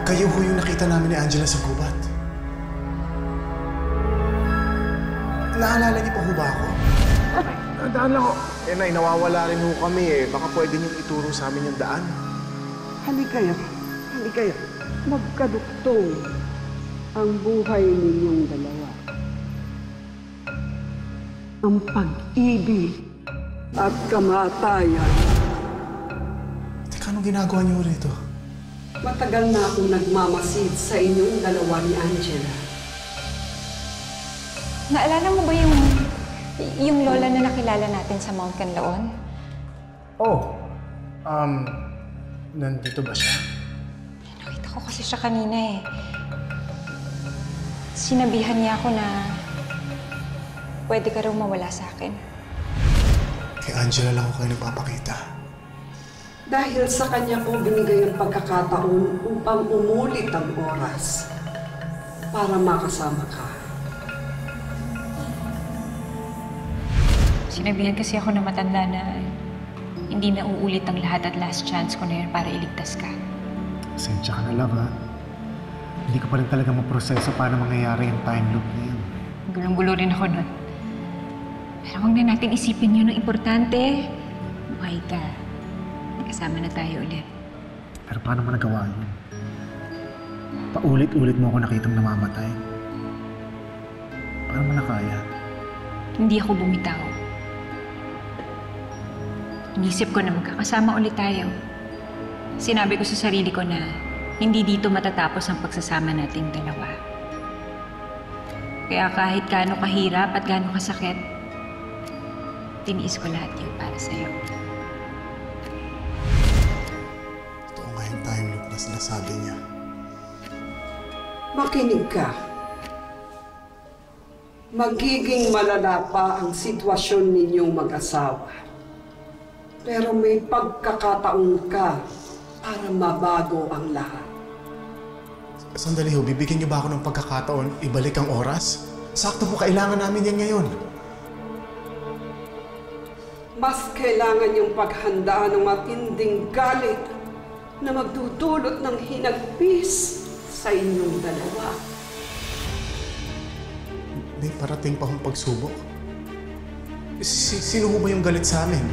Kayo ho yung nakita namin ni Angela sa gubat. Naalala niyo pa ho ba ako? Daan lang ho. Eh, Nay, nawawala rin ho kami eh. Baka pwede niyong ituro sa amin yung daan. Halikayo. Magkaduktong ang buhay ninyong dalawa. Ang pag-ibig at kamatayan. Teka, anong ginagawa niyo rito? Matagal na akong nagmamasid sa inyong dalawa ni Angela. Naalala mo ba yung lola na nakilala natin sa Mount Canlaon? Oh, nandito ba siya? Nakita ko kasi siya kanina eh. Sinabihan niya ako na pwede ka raw mawala sa akin. Kay Angela lang ako kayo nagpapakita. Dahil sa kanya ko binigay ang pagkakataon upang umulit ang oras para makasama ka. Sinabihan kasi ako na matanda na hindi na uulit ang lahat at last chance ko na yun para iligtas ka. Pasensya ka na, love, ha? Hindi ko pa rin talaga maproseso paano mangyayari yung time loop na yun. Gulong-gulo rin ako nun. Pero huwag na natin isipin yun ang importante. Buhay ka. Kasama na tayo ulit. Pero paano mo nagawa yun? Paulit-ulit mo ako nakitang namamatay. Paano mo nakaya? Hindi ako bumitaw. Inisip ko na magkakasama ulit tayo. Sinabi ko sa sarili ko na hindi dito matatapos ang pagsasama nating dalawa. Kaya kahit gaano kahirap at gaano kasakit, tiniis ko lahat yun para sa'yo. Totoo nga yung time loop na sinasabi niya. Makinig ka. Magiging malala pa ang sitwasyon ninyong mag-asawa. Pero may pagkakataon ka para mabago ang lahat. Sandali ho, bibigyan niyo ba ako ng pagkakataon ibalik ang oras? Sakto po, kailangan namin yan ngayon. Mas kailangan yung paghanda ng matinding galit na magdudulot ng hinagpis sa inyong dalawa. May parating pa akong pagsubok. Sino ho ba yung galit sa amin?